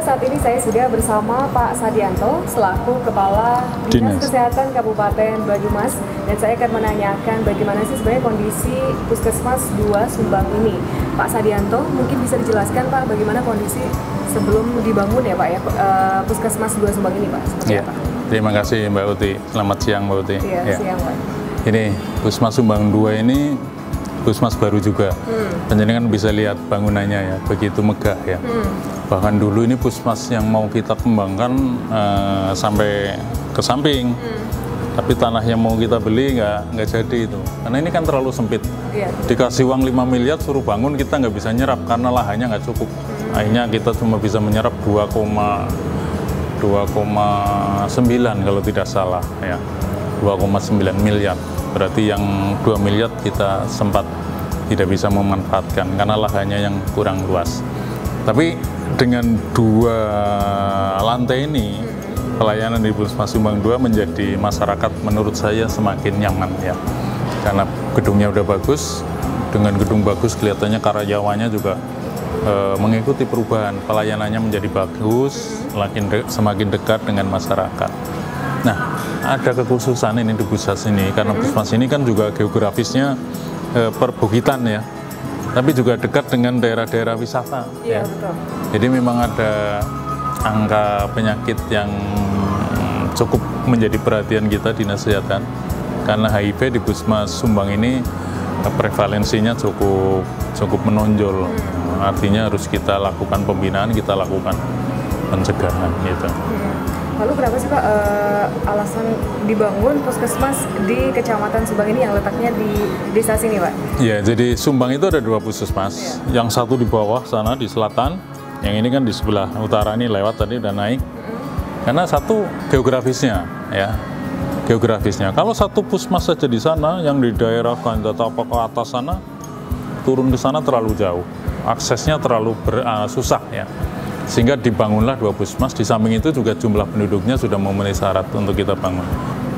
saat ini saya sudah bersama Pak Sadianto selaku Kepala Dinas Kesehatan Kabupaten Banyumas, dan saya akan menanyakan bagaimana sih sebenarnya kondisi Puskesmas 2 Sumbang ini. Pak Sadianto, mungkin bisa dijelaskan Pak bagaimana kondisi sebelum dibangun ya Pak ya Puskesmas 2 Sumbang ini Pak? Seperti apa? Terima kasih Mbak Uti. Selamat siang Mbak Uti. Iya, siang Pak. Ini Puskesmas Sumbang 2 ini Puskesmas baru juga. Penjenengan bisa lihat bangunannya ya, begitu megah ya. Bahkan dulu ini Puskesmas yang mau kita kembangkan sampai ke samping. Tapi tanah yang mau kita beli nggak jadi itu. Karena ini kan terlalu sempit. Dikasih uang 5 miliar suruh bangun, kita nggak bisa nyerap karena lahannya nggak cukup. Akhirnya kita cuma bisa menyerap 2,9 kalau tidak salah ya. 2,9 miliar. Berarti yang 2 miliar kita sempat tidak bisa memanfaatkan karena lahannya yang kurang luas. Tapi dengan 2 lantai ini, pelayanan di Puskesmas Sumbang 2 menjadi masyarakat menurut saya semakin nyaman ya. Karena gedungnya udah bagus, dengan gedung bagus kelihatannya karyawannya juga mengikuti perubahan, pelayanannya menjadi bagus, semakin dekat dengan masyarakat. Nah, ada kekhususan ini di pusat ini karena Puskesmas ini kan juga geografisnya perbukitan ya, tapi juga dekat dengan daerah-daerah wisata. Iya, ya. Betul. Jadi memang ada angka penyakit yang cukup menjadi perhatian kita Dinas Kesehatan karena HIV di Puskesmas Sumbang ini prevalensinya cukup menonjol. Artinya harus kita lakukan pembinaan, kita lakukan pencegahan gitu. Lalu kenapa sih Pak alasan dibangun Puskesmas di Kecamatan Sumbang ini yang letaknya di desa sini Pak? Ya, jadi Sumbang itu ada 2 puskesmas. Yang satu di bawah sana di selatan, yang ini kan di sebelah utara ini lewat tadi udah naik. Karena satu geografisnya ya. Geografisnya. Kalau satu puskesmas saja di sana, yang di daerah Gandhatapa ke atas sana, turun ke sana terlalu jauh. Aksesnya terlalu susah ya. Sehingga dibangunlah 2 puskesmas. Di samping itu juga jumlah penduduknya sudah memenuhi syarat untuk kita bangun.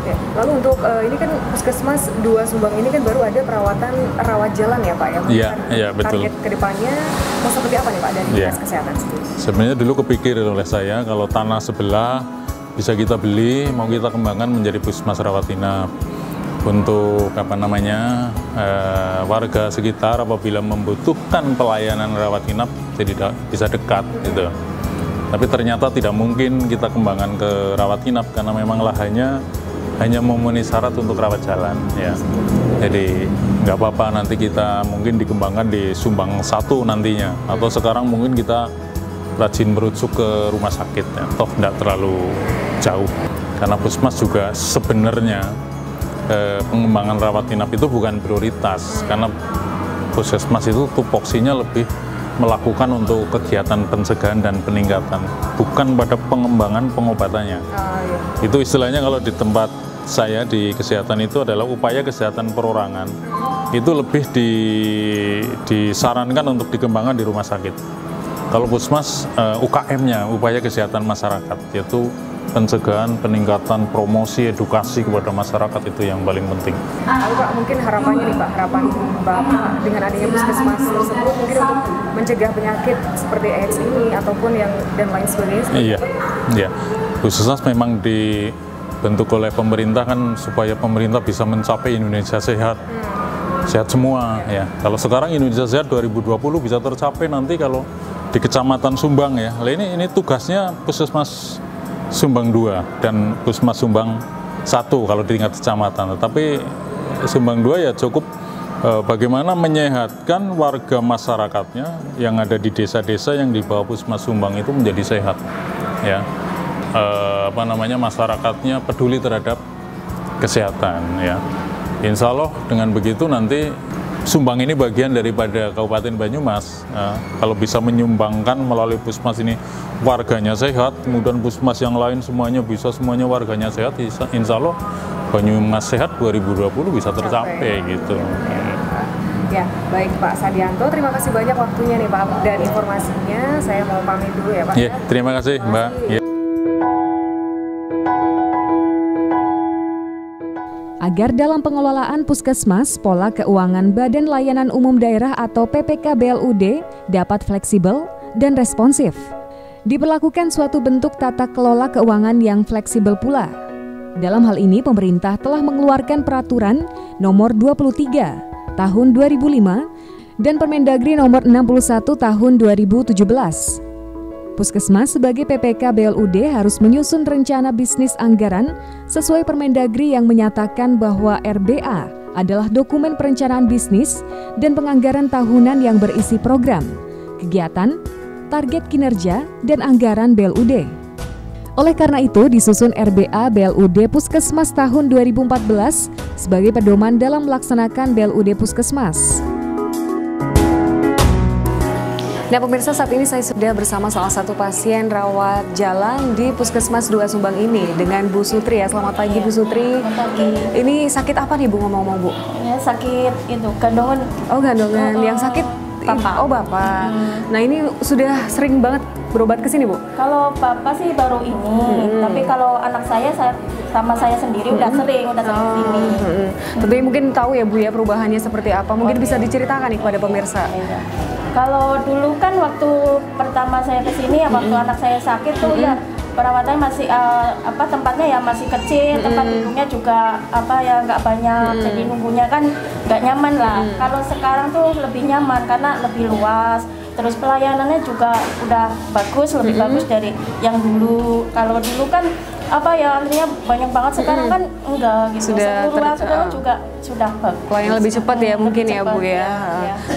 Ya. Lalu untuk ini kan Puskesmas 2 Sumbang ini kan baru ada perawatan rawat jalan ya Pak ya? Iya, betul. Target kedepannya mau seperti apa nih Pak dari Dinas Kesehatan sendiri? Sebenarnya dulu kepikir oleh saya kalau tanah sebelah bisa kita beli, mau kita kembangkan menjadi puskesmas rawat inap. Untuk warga sekitar apabila membutuhkan pelayanan rawat inap jadi bisa dekat gitu. Tapi ternyata tidak mungkin kita kembangkan ke rawat inap karena memang lahannya hanya memenuhi syarat untuk rawat jalan ya. Jadi nggak apa-apa nanti kita mungkin dikembangkan di Sumbang 1 nantinya, atau sekarang mungkin kita rajin merujuk ke rumah sakit ya. Toh tidak terlalu jauh karena puskesmas juga sebenarnya pengembangan rawat inap itu bukan prioritas karena puskesmas itu tupoksinya lebih melakukan untuk kegiatan pencegahan dan peningkatan, bukan pada pengembangan pengobatannya. Itu istilahnya kalau di tempat saya di kesehatan itu adalah upaya kesehatan perorangan. Itu lebih disarankan untuk dikembangkan di rumah sakit. Kalau puskesmas UKM-nya, upaya kesehatan masyarakat, yaitu pencegahan, peningkatan, promosi, edukasi kepada masyarakat itu yang paling penting. Lalu Pak, mungkin harapannya nih Pak, harapan Bapak dengan adanya puskesmas tersebut mungkin untuk mencegah penyakit seperti AIDS ini ataupun yang dan lain sebagainya. Iya. Puskesmas memang dibentuk oleh pemerintah kan supaya pemerintah bisa mencapai Indonesia sehat. Sehat semua ya. Kalau sekarang Indonesia Sehat 2020 bisa tercapai nanti kalau di Kecamatan Sumbang ya. Ini tugasnya Puskesmas Sumbang 2 dan Puskesmas Sumbang 1 kalau di tingkat kecamatan. Tetapi Sumbang 2 ya cukup bagaimana menyehatkan warga masyarakatnya yang ada di desa-desa yang di bawah Puskesmas Sumbang itu menjadi sehat. Ya. Masyarakatnya peduli terhadap kesehatan ya. Insya Allah dengan begitu nanti Sumbang ini bagian daripada Kabupaten Banyumas. Kalau bisa menyumbangkan melalui puskesmas ini warganya sehat, kemudian puskesmas yang lain semuanya warganya sehat, insya Allah Banyumas sehat 2020 bisa tercapai gitu. Ya, baik Pak Sadianto, terima kasih banyak waktunya nih Pak dan informasinya. Saya mau pamit dulu ya Pak. Ya, terima kasih Mbak. Ya. Agar dalam pengelolaan puskesmas, pola keuangan Badan Layanan Umum Daerah atau PPK BLUD dapat fleksibel dan responsif. diberlakukan suatu bentuk tata kelola keuangan yang fleksibel pula. Dalam hal ini, pemerintah telah mengeluarkan Peraturan Nomor 23 Tahun 2005 dan Permendagri Nomor 61 Tahun 2017. Puskesmas sebagai PPK BLUD harus menyusun rencana bisnis anggaran sesuai Permendagri yang menyatakan bahwa RBA adalah dokumen perencanaan bisnis dan penganggaran tahunan yang berisi program, kegiatan, target kinerja, dan anggaran BLUD. Oleh karena itu, disusun RBA BLUD Puskesmas tahun 2014 sebagai pedoman dalam melaksanakan BLUD Puskesmas. Nah pemirsa, saat ini saya sudah bersama salah satu pasien rawat jalan di Puskesmas 2 Sumbang ini dengan Bu Sutri ya. Selamat pagi Bu Sutri. Ini sakit apa nih Bu, ngomong-ngomong Bu? Ya sakit itu gandongan. Oh gandongan, yang sakit Bapak. Oh Bapak. Nah ini sudah sering banget berobat ke sini Bu? Kalau Bapak sih baru ini, tapi kalau anak saya sama saya sendiri udah sering sini. Tentunya mungkin tahu ya Bu ya perubahannya seperti apa. Mungkin bisa diceritakan nih kepada pemirsa. Iya. Kalau dulu kan waktu pertama saya kesini ya waktu anak saya sakit tuh ya perawatannya masih tempatnya ya masih kecil, tempat duduknya juga ya nggak banyak, jadi nunggunya kan nggak nyaman lah. Kalau sekarang tuh lebih nyaman karena lebih luas, terus pelayanannya juga udah bagus, lebih bagus dari yang dulu. Kalau dulu kan antrinya banyak banget, sekarang kan enggak gitu. Sekarang juga sudah bagus. Pelayanan lebih cepat ya mungkin ya Bu ya.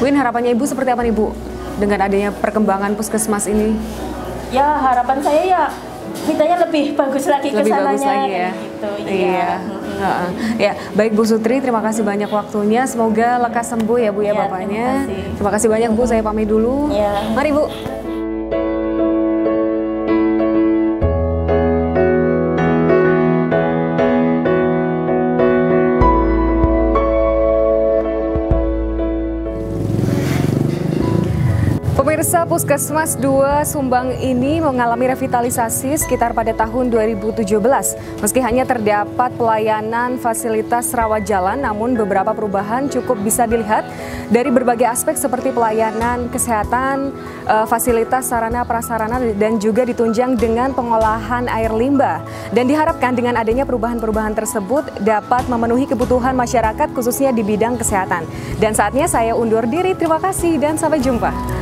Mungkin harapannya Ibu seperti apa nih Bu dengan adanya perkembangan puskesmas ini? Ya harapan saya ya mintanya lebih bagus lagi lebih kesananya, bagus lagi ya. Gitu, iya. Ya, baik Bu Sutri, terima kasih banyak waktunya. Semoga lekas sembuh ya Bu ya Bapaknya. Terima kasih banyak Bu, saya pamit dulu. Ya. Mari Bu. Pemirsa, Puskesmas 2 Sumbang ini mengalami revitalisasi sekitar pada tahun 2017. Meski hanya terdapat pelayanan fasilitas rawat jalan, namun beberapa perubahan cukup bisa dilihat dari berbagai aspek seperti pelayanan kesehatan, fasilitas sarana prasarana, dan juga ditunjang dengan pengolahan air limbah. Dan diharapkan dengan adanya perubahan-perubahan tersebut dapat memenuhi kebutuhan masyarakat khususnya di bidang kesehatan. Dan saatnya saya undur diri, terima kasih dan sampai jumpa.